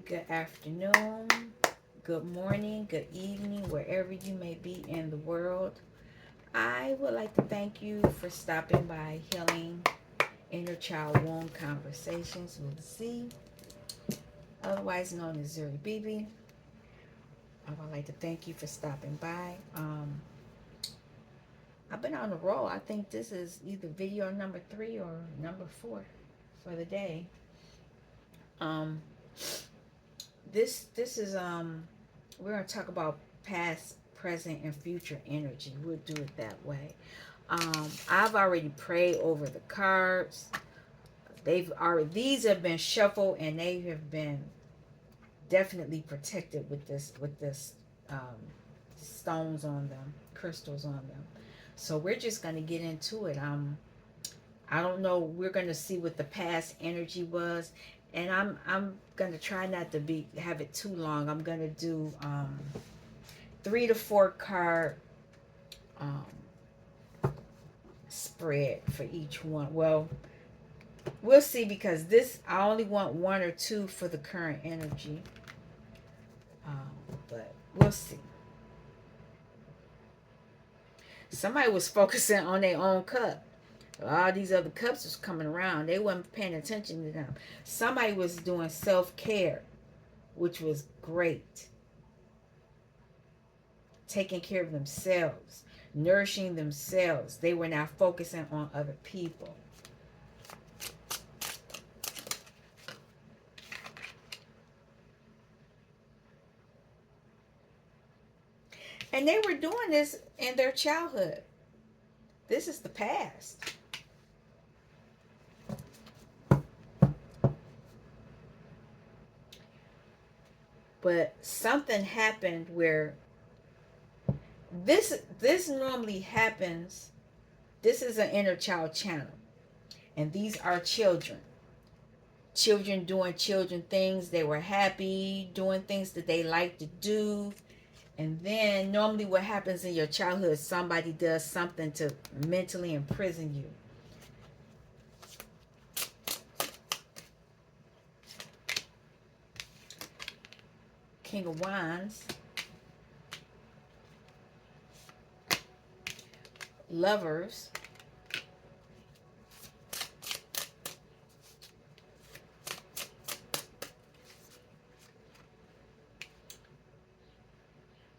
Good afternoon, good morning, good evening, wherever you may be in the world. I would like to thank you for stopping by Healing Inner Child Wound Conversations with Z, otherwise known as Zuri BB. I would like to thank you for stopping by. I've been on a roll. I think this is either video number 3 or number 4 for the day. Um, this is we're gonna talk about past, present, and future energy. We'll do it that way. I've already prayed over the cards. These have been shuffled and they have been definitely protected with this stones on them, crystals on them. So we're just gonna get into it. I don't know. We're gonna see what the past energy was, and I'm gonna try not to have it too long. I'm gonna do 3 to 4 card um, spread for each one. Well, we'll see, because this I only want 1 or 2 for the current energy, but we'll see. Somebody was focusing on their own cup. All these other cups was coming around. They wasn't paying attention to them. Somebody was doing self-care, which was great. Taking care of themselves, nourishing themselves. They were not focusing on other people. And they were doing this in their childhood. This is the past. But something happened where this normally happens. This is an inner child channel. And these are children. Children doing children things. They were happy, doing things that they like to do. And then normally what happens in your childhood, somebody does something to mentally imprison you. King of Wands. Lovers.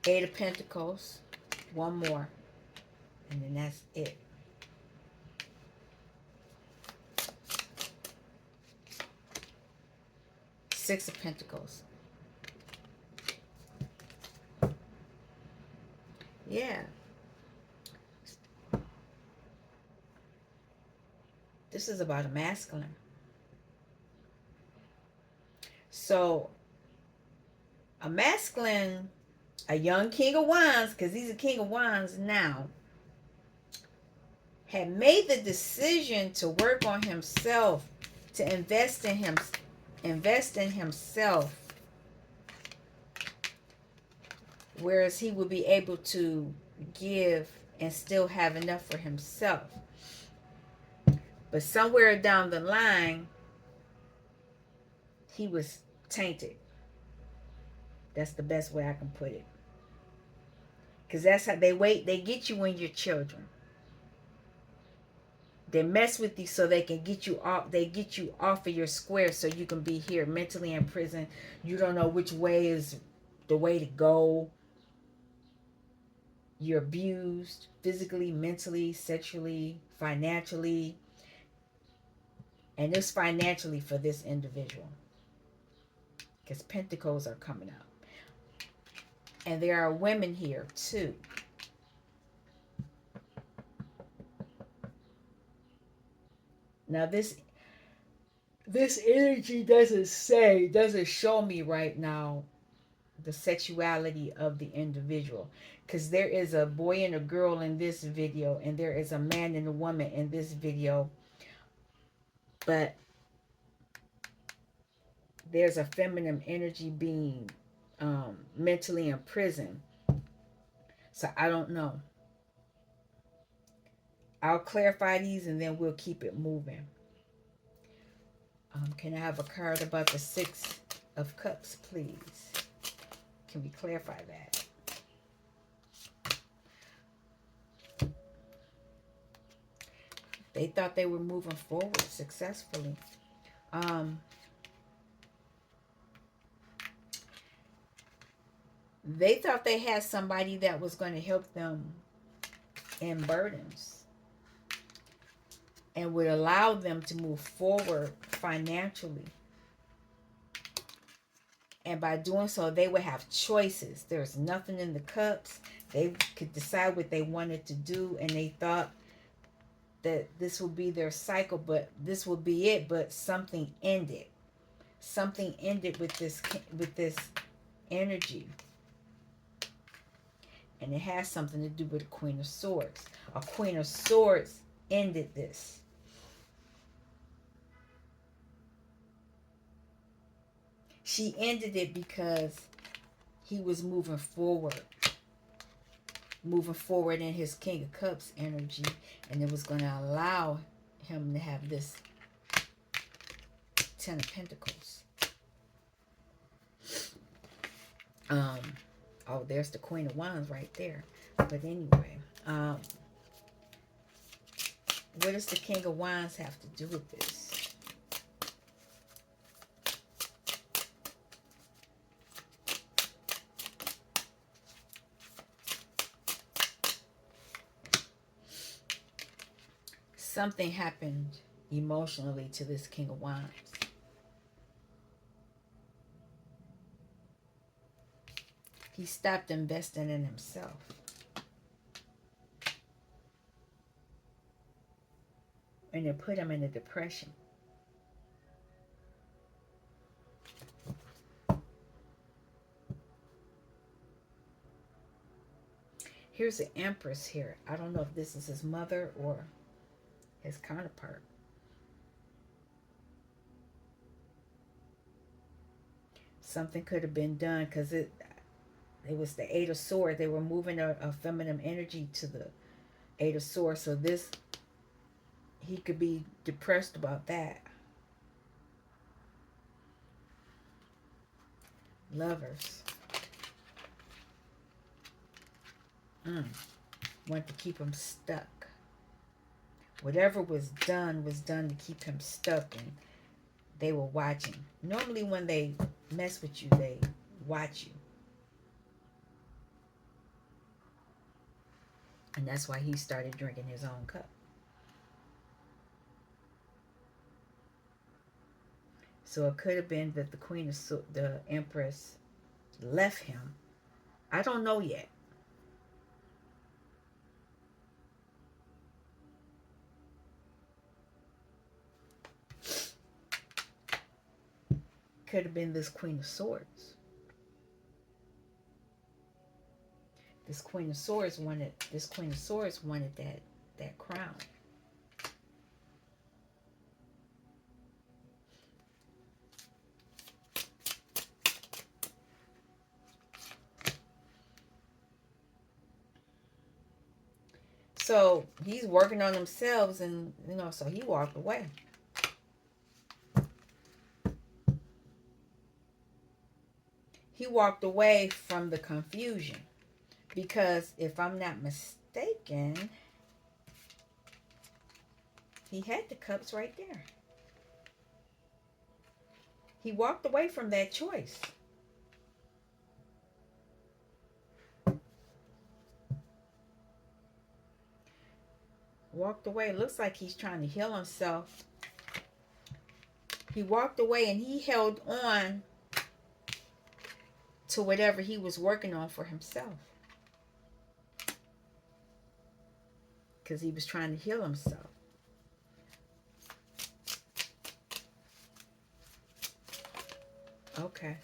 Eight of Pentacles. One more. And then that's it. Six of Pentacles. Yeah. This is about a masculine. So, a masculine, a young King of Wands, because he's a King of Wands now, had made the decision to work on himself, to invest in himself, whereas he would be able to give and still have enough for himself. But somewhere down the line, he was tainted. That's the best way I can put it. Because that's how they get you when you're children. They mess with you so they can get you off. They get you off of your square so you can be here mentally in prison. You don't know which way is the way to go. You're abused physically, mentally, sexually, financially. And it's financially for this individual, because pentacles are coming out. And there are women here too. Now this energy doesn't show me right now the sexuality of the individual, because there is a boy and a girl in this video, and there is a man and a woman in this video, but there's a feminine energy being mentally imprisoned. So I don't know. I'll clarify these and then we'll keep it moving. Can I have a card about the Six of Cups, please? Can we clarify that? They thought they were moving forward successfully. They thought they had somebody that was going to help them in burdens and would allow them to move forward financially. And by doing so, they would have choices. There's nothing in the cups. They could decide what they wanted to do, and they thought that this would be their cycle, but this would be it. But something ended. Something ended with this energy, and it has something to do with the Queen of Swords. A Queen of Swords ended this. She ended it because he was moving forward in his King of Cups energy, and it was going to allow him to have this Ten of Pentacles. Oh, there's the Queen of Wands right there. But anyway, what does the King of Wands have to do with this? Something happened emotionally to this King of Wands. He stopped investing in himself. And it put him in a depression. Here's the Empress here. I don't know if this is his mother or his counterpart. Something could have been done because it was the Eight of Swords. They were moving a feminine energy to the Eight of Swords. So this, he could be depressed about that. Lovers. Want to keep him stuck. Whatever was done to keep him stuck, and they were watching. Normally when they mess with you, they watch you. And that's why he started drinking his own cup. So it could have been that the Empress left him. I don't know yet. Could have been this Queen of Swords. This Queen of Swords wanted that crown. So he's working on themselves, and so he walked away. He walked away from the confusion because if I'm not mistaken, he had the cups right there. He walked away from that choice. Walked away. It looks like he's trying to heal himself. He walked away and he held on to whatever he was working on for himself. Because he was trying to heal himself. Okay.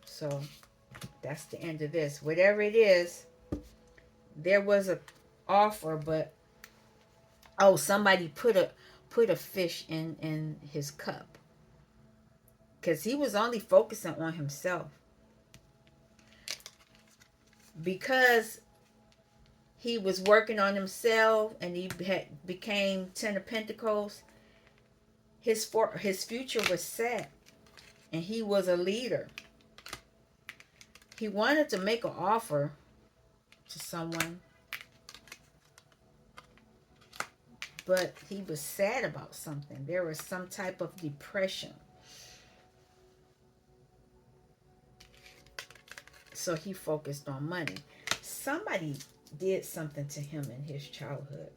So that's the end of this. Whatever it is, there was a offer, but somebody put a fish in his cup. Because he was only focusing on himself. Because he was working on himself and he became Ten of Pentacles, his future was set. And he was a leader. He wanted to make an offer to someone, but he was sad about something. There was some type of depression. So he focused on money. Somebody did something to him in his childhood.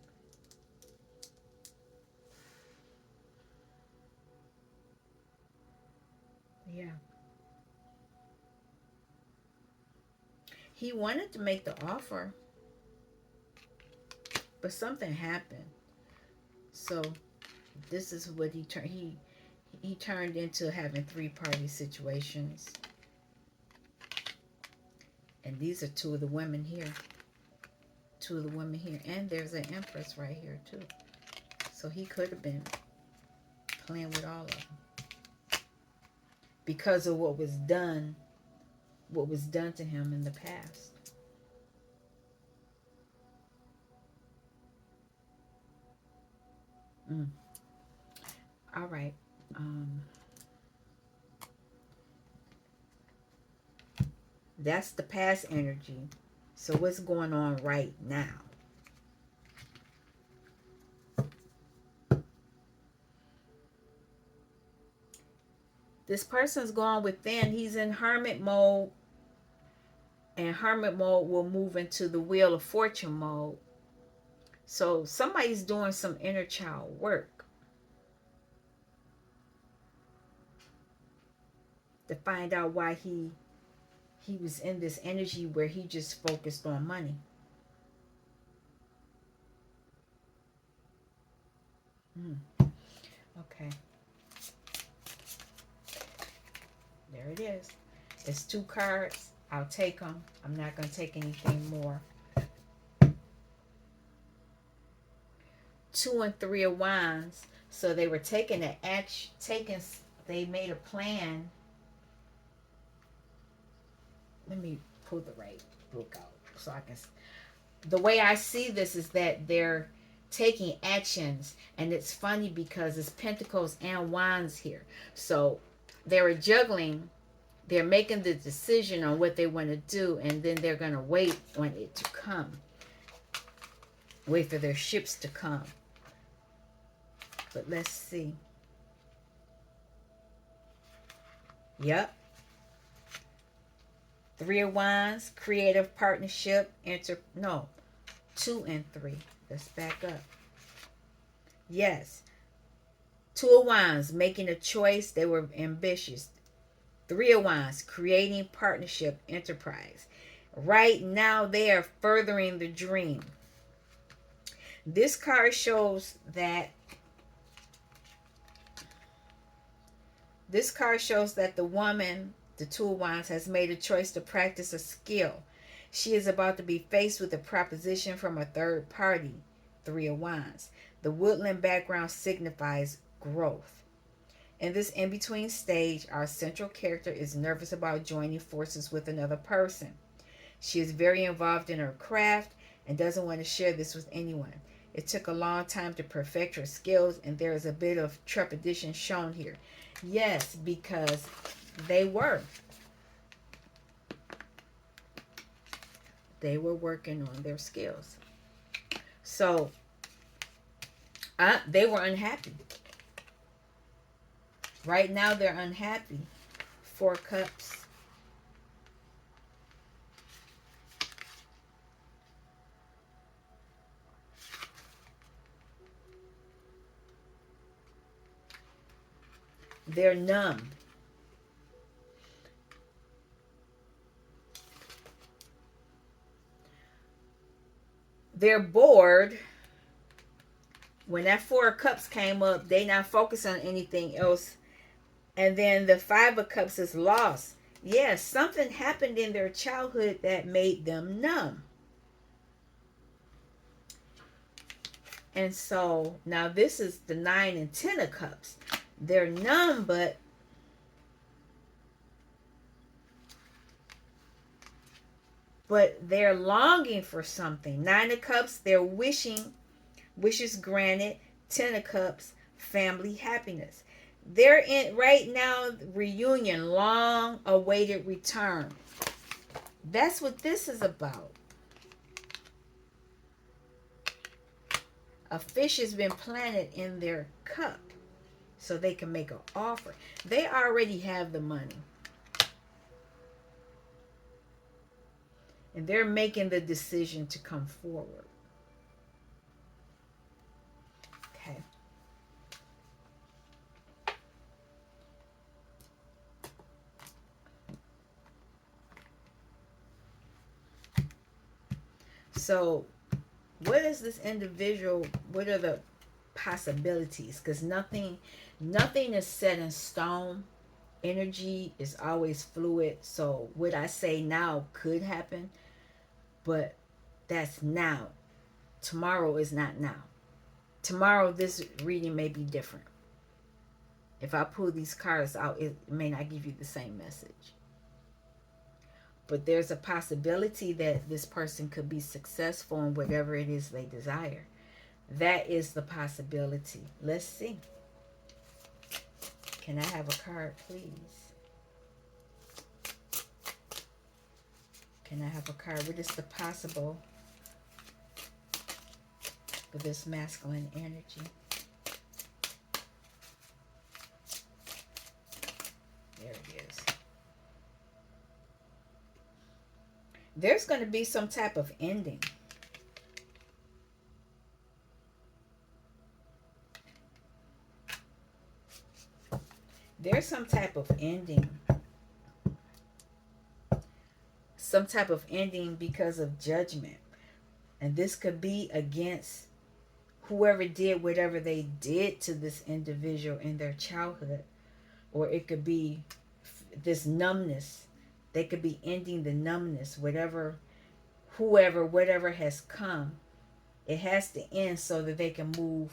Yeah. He wanted to make the offer, but something happened. So this is what he turned into having three-party situations. And these are two of the women here. Two of the women here. And there's an empress right here too. So he could have been playing with all of them. Because of what was done to him in the past. All right. That's the past energy. So what's going on right now? This person's gone within. He's in hermit mode. And hermit mode will move into the wheel of fortune mode. So somebody's doing some inner child work to find out why he was in this energy where he just focused on money. Okay. There it is. It's 2 cards. I'll take them. I'm not going to take anything more. 2 and 3 of Wands. So they were taking an action. They made a plan. Let me pull the right book out so I can. The way I see this is that they're taking actions, and it's funny because it's Pentacles and Wands here. So they were juggling. They're making the decision on what they want to do, and then they're going to wait on it to come. Wait for their ships to come. But let's see. Yep. 3 of Wands, creative partnership, 2 and 3. Let's back up. Yes. 2 of Wands, making a choice. They were ambitious. 3 of Wands, creating partnership, enterprise. Right now, they are furthering the dream. This card shows that the woman, the 2 of Wands, has made a choice to practice a skill. She is about to be faced with a proposition from a third party, 3 of Wands. The woodland background signifies growth. In this in-between stage, our central character is nervous about joining forces with another person. She is very involved in her craft and doesn't want to share this with anyone. It took a long time to perfect her skills, and there is a bit of trepidation shown here. Yes, because they were working on their skills. So they were unhappy. Right now they're unhappy. 4 cups. They're numb. They're bored. When that 4 of Cups came up, they not focused on anything else. And then the 5 of Cups is lost. Yes, something happened in their childhood that made them numb. And so now this is the 9 and 10 of Cups. They're numb, but they're longing for something. 9 of Cups, they're wishing, wishes granted. 10 of Cups, family happiness. They're in right now, reunion, long awaited return. That's what this is about. A fish has been planted in their cup so they can make an offer. They already have the money. And they're making the decision to come forward. Okay. So, what is this individual? What are the possibilities? Because nothing is set in stone. Energy is always fluid. So, what I say now could happen, but that's now. Tomorrow is not now. Tomorrow, this reading may be different. If I pull these cards out, it may not give you the same message. But there's a possibility that this person could be successful in whatever it is they desire. That is the possibility. Let's see. Can I have a card, please? Can I have a card? What is the possible for this masculine energy? There it is. There's going to be some type of ending. There's some type of ending. Some type of ending because of judgment. And this could be against whoever did whatever they did to this individual in their childhood. Or it could be this numbness. They could be ending the numbness. Whatever has come, it has to end so that they can move.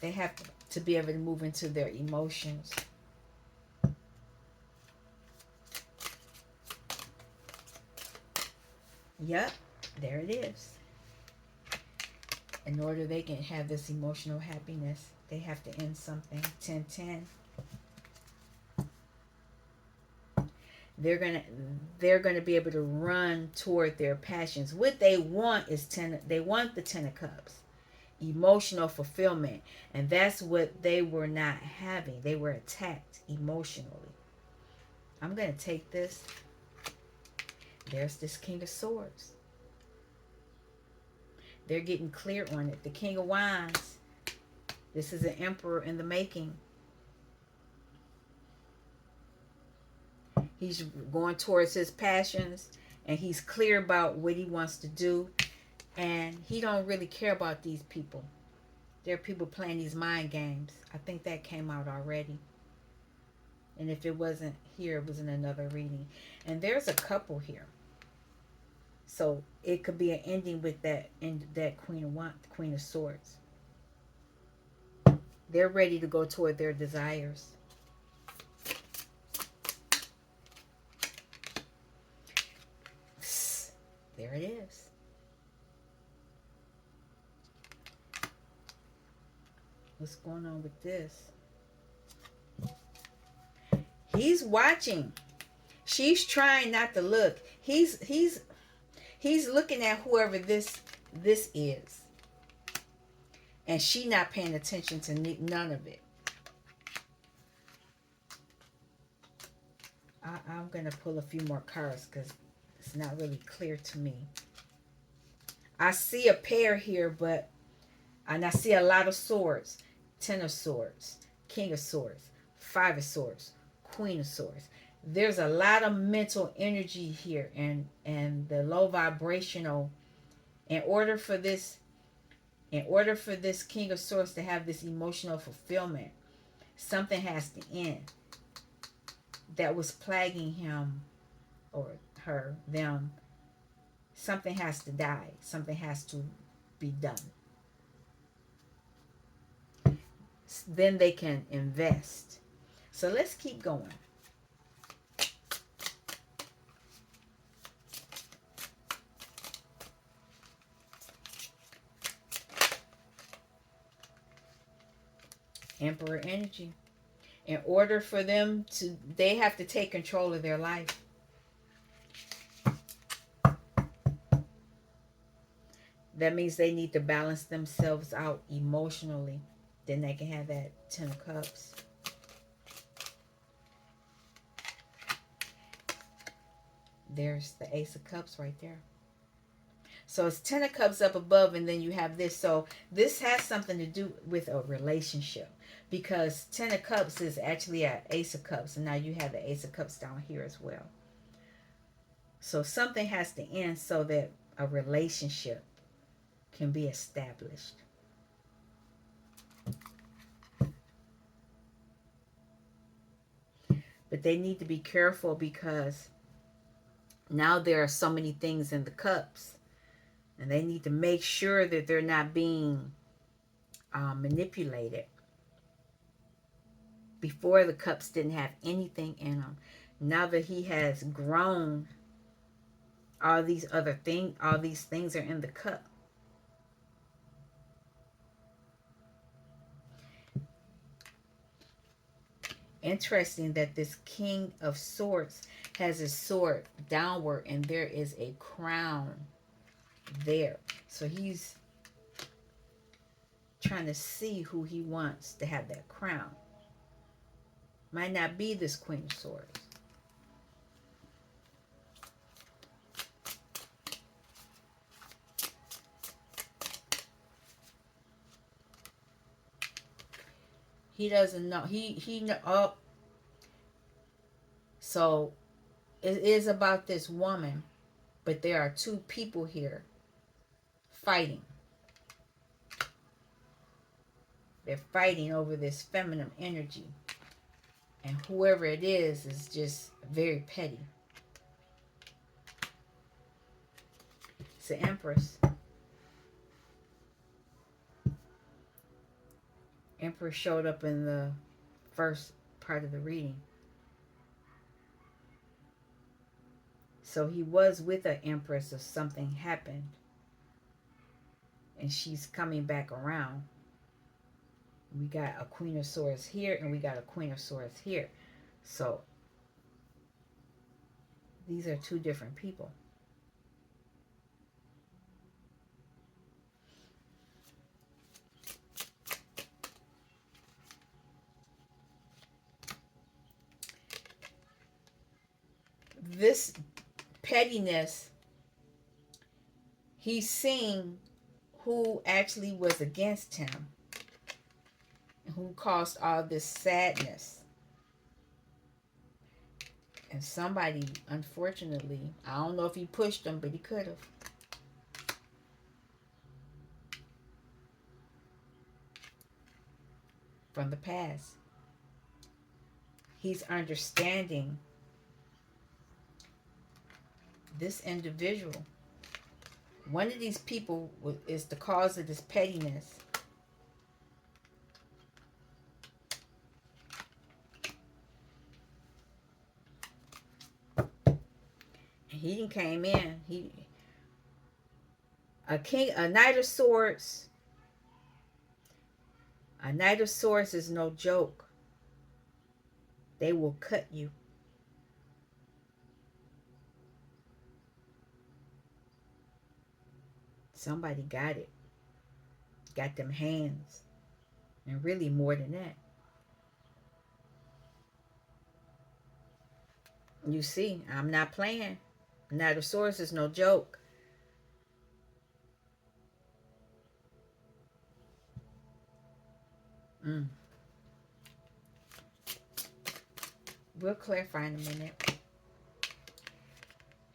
They have to be able to move into their emotions. Yep, there it is. In order they can have this emotional happiness, they have to end something. 10-10. They're gonna be able to run toward their passions. What they want is they want the 10 of cups. Emotional fulfillment. And that's what they were not having. They were attacked emotionally. I'm gonna take this. There's this King of Swords. They're getting clear on it. The King of Wands. This is an emperor in the making. He's going towards his passions, and he's clear about what he wants to do, and he don't really care about these people. There are people playing these mind games. I think that came out already. And if it wasn't here, it was in another reading. And there's a couple here. So it could be an ending with that Queen of Swords. They're ready to go toward their desires. There it is. What's going on with this? He's watching. She's trying not to look. He's looking at whoever this is. And she not paying attention to none of it. I'm going to pull a few more cards because it's not really clear to me. I see a pair here, and I see a lot of swords. 10 of Swords, King of Swords, 5 of Swords, Queen of Swords. There's a lot of mental energy here, and the low vibrational. In order for this King of Swords to have this emotional fulfillment, something has to end that was plaguing him or her, them. Something has to die. Something has to be done. Then they can invest. So let's keep going. Emperor energy. In order for them to, they have to take control of their life. That means they need to balance themselves out emotionally. Then they can have that 10 of cups. There's the Ace of Cups right there. So it's 10 of Cups up above, and then you have this. So this has something to do with a relationship, because 10 of Cups is actually an Ace of Cups, and now you have the Ace of Cups down here as well. So something has to end so that a relationship can be established. But they need to be careful, because now there are so many things in the cups, and they need to make sure that they're not being manipulated. Before, the cups didn't have anything in them. Now that he has grown, all these things are in the cup. Interesting that this King of Swords has his sword downward, and there is a crown there. So he's trying to see who he wants to have that crown. Might not be this Queen of Swords. He doesn't know. He know. Oh, so it is about this woman, but there are two people here fighting. They're fighting over this feminine energy, and whoever it is just very petty. It's the Empress. Empress showed up in the first part of the reading. So he was with an Empress, or something happened, and she's coming back around. We got a Queen of Swords here, and we got a Queen of Swords here. So these are two different people. This pettiness, he's seeing who actually was against him, and who caused all this sadness. And somebody, unfortunately, I don't know if he pushed him, but he could have. From the past. He's understanding this individual. One of these people is the cause of this pettiness. He didn't came in. A Knight of Swords. A Knight of Swords is no joke. They will cut you. Somebody got it. Got them hands. And really more than that. You see, I'm not playing. Knight of Swords is no joke. We'll clarify in a minute.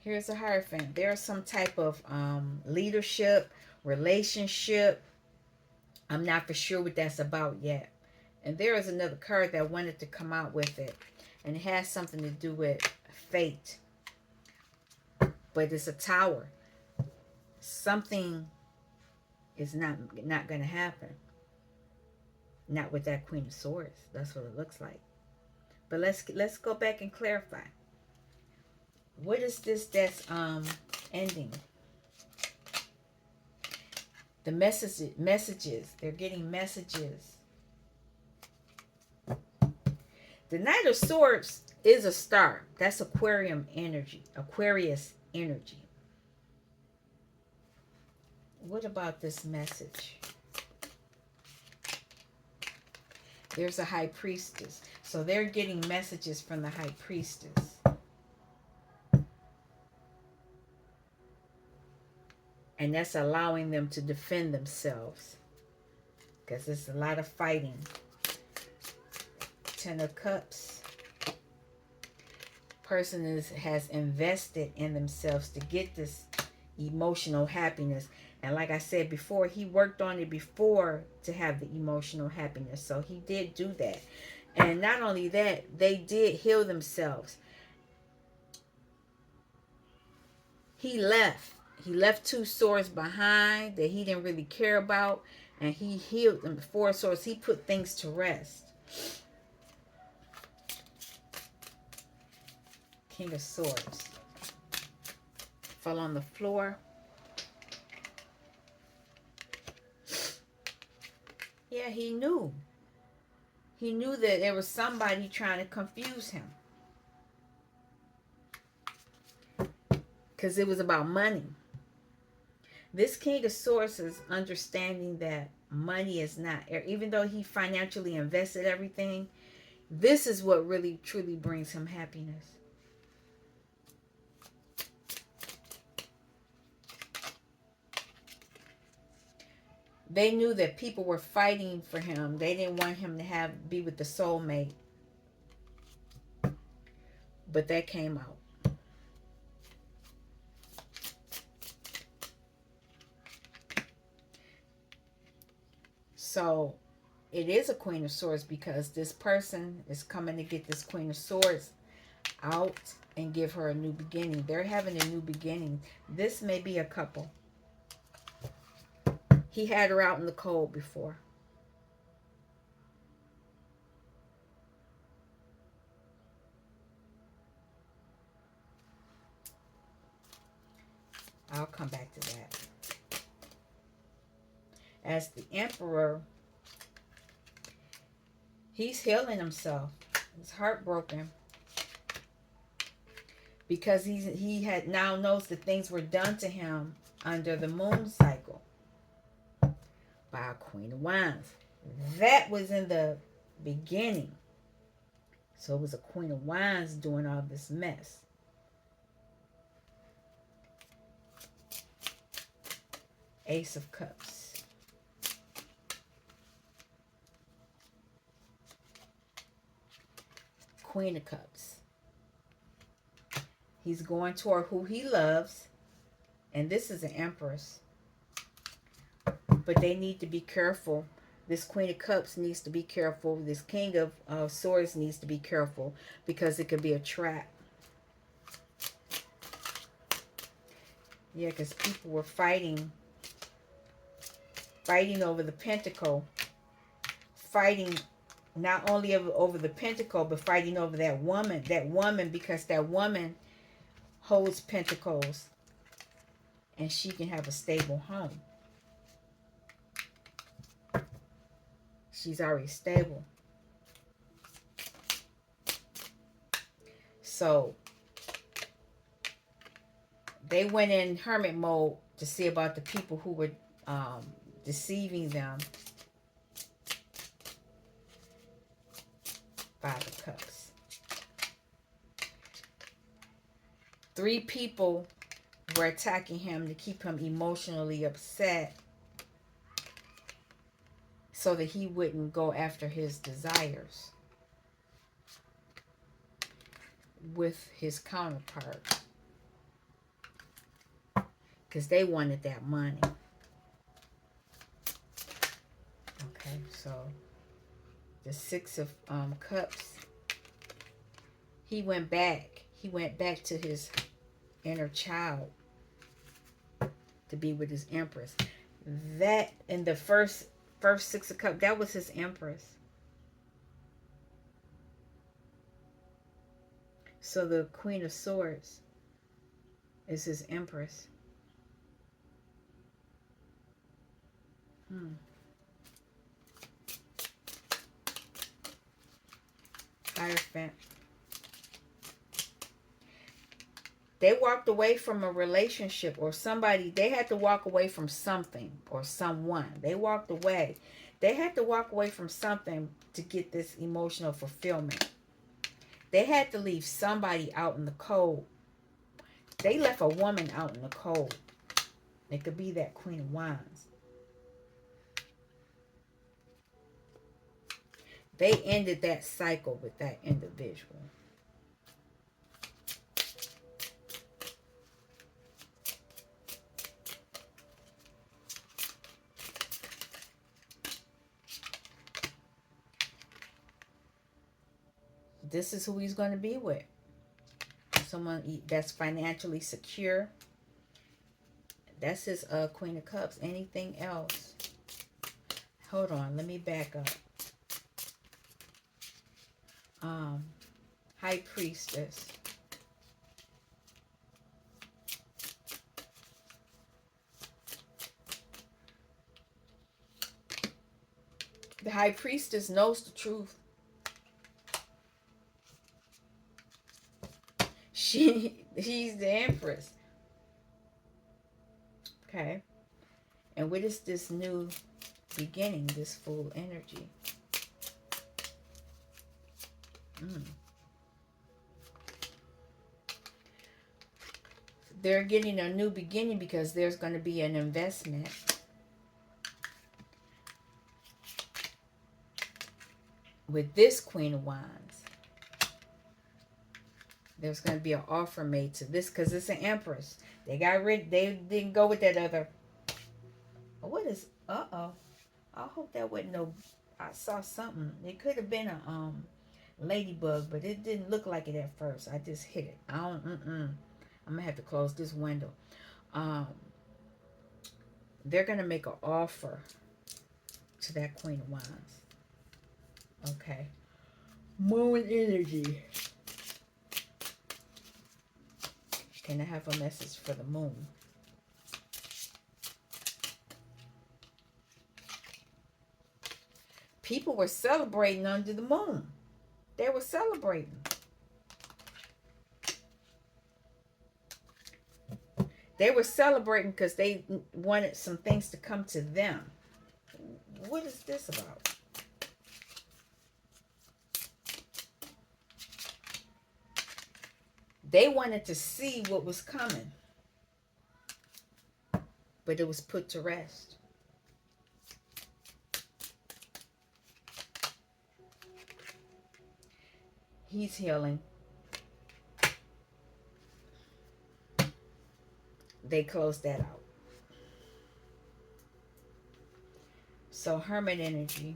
Here's a Hierophant. There's some type of leadership, relationship. I'm not for sure what that's about yet. And there is another card that wanted to come out with it. And it has something to do with fate. But it's a tower. Something is not going to happen. Not with that Queen of Swords. That's what it looks like. But let's go back and clarify. What is this that's ending? The messages. They're getting messages. The Knight of Swords is a star. That's Aquarium energy, Aquarius energy. What about this message? There's a High Priestess. So they're getting messages from the High Priestess. And that's allowing them to defend themselves. Because there's a lot of fighting. Ten of Cups. Person has invested in themselves to get this emotional happiness. And like I said before, he worked on it before to have the emotional happiness. So he did do that. And not only that, they did heal themselves. He left. He left 2 swords behind that he didn't really care about. And he healed them. 4 swords. He put things to rest. King of Swords. Fell on the floor. Yeah, he knew. He knew that there was somebody trying to confuse him. Because it was about money. This King of Swords is understanding that money is not, even though he financially invested everything, this is what really truly brings him happiness. They knew that people were fighting for him. They didn't want him to be with the soulmate. But that came out. So it is a Queen of Swords because this person is coming to get this Queen of Swords out and give her a new beginning. They're having a new beginning. This may be a couple. He had her out in the cold before. I'll come back to that. As the Emperor, he's healing himself. He's heartbroken. Because he had now knows that things were done to him under the moon cycle. By a Queen of Wands. That was in the beginning. So it was a Queen of Wands doing all this mess. Ace of Cups. Queen of Cups. He's going toward who he loves. And this is an Empress. But they need to be careful. This Queen of Cups needs to be careful. This King of Swords needs to be careful because it could be a trap. Yeah, because people were fighting over the Pentacle. Fighting not only over the Pentacle, but fighting over that woman. That woman, because that woman holds Pentacles. And she can have a stable home. She's already stable. So they went in hermit mode to see about the people who were deceiving them. 5 of Cups. 3 people were attacking him to keep him emotionally upset so that he wouldn't go after his desires with his counterpart. Because they wanted that money. Okay, so the 6 of Cups. He went back. He went back to his inner child to be with his Empress. That in the first 6 of Cups, that was his Empress. So the Queen of Swords is his Empress. Hierophant. They walked away from a relationship or somebody. They had to walk away from something or someone. They walked away. They had to walk away from something to get this emotional fulfillment. They had to leave somebody out in the cold. They left a woman out in the cold. It could be that Queen of Wands. They ended that cycle with that individual. This is who he's going to be with. Someone that's financially secure. That's his Queen of Cups. Anything else? Hold on. Let me back up. High Priestess. The High Priestess knows the truth. She's the Empress. Okay. And what is this new beginning, this full energy? They're getting a new beginning because there's going to be an investment. With this Queen of Wands. There's going to be an offer made to this because it's an Empress. They got rid. They didn't go with that other. What is? Uh-oh. I hope that wasn't no. I saw something. It could have been a ladybug, but it didn't look like it at first. I just hit it. I don't. I'm gonna have to close this window. They're gonna make an offer to that Queen of Wands. Okay. Moon energy. Can I have a message for the moon? People were celebrating under the moon. They were celebrating. They were celebrating because they wanted some things to come to them. What is this about? They wanted to see what was coming. But it was put to rest. He's healing. They closed that out. So Hermit energy.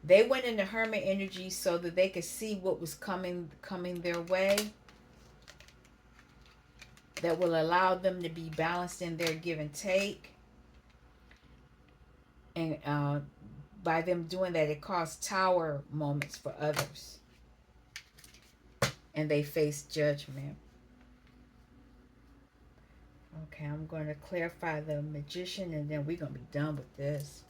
They went into Hermit energy so that they could see what was coming their way. That will allow them to be balanced in their give and take. And by them doing that, it caused tower moments for others. And they face judgment. Okay, I'm going to clarify the Magician and then we're going to be done with this.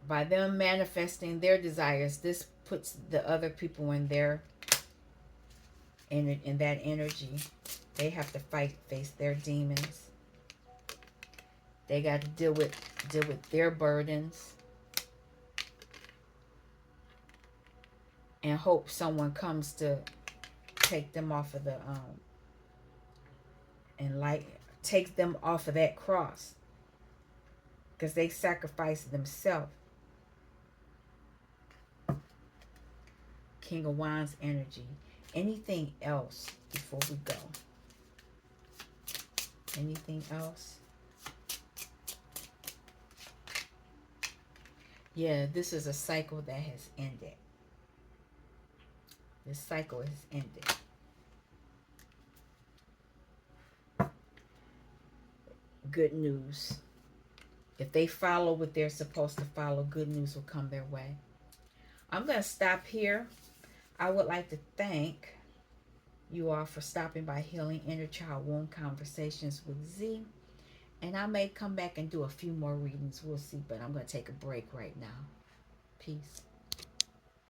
By them manifesting their desires, this puts the other people in their in that energy. They have to face their demons. They got to deal with their burdens. And hope someone comes to take them off of the and take them off of that cross. Because they sacrificed themselves. King of Wands energy. Anything else before we go? Anything else? Yeah, this is a cycle that has ended. This cycle has ended. Good news. If they follow what they're supposed to follow, good news will come their way. I'm going to stop here. I would like to thank you all for stopping by Healing Inner Child Wound Conversations with Z. And I may come back and do a few more readings. We'll see. But I'm going to take a break right now. Peace.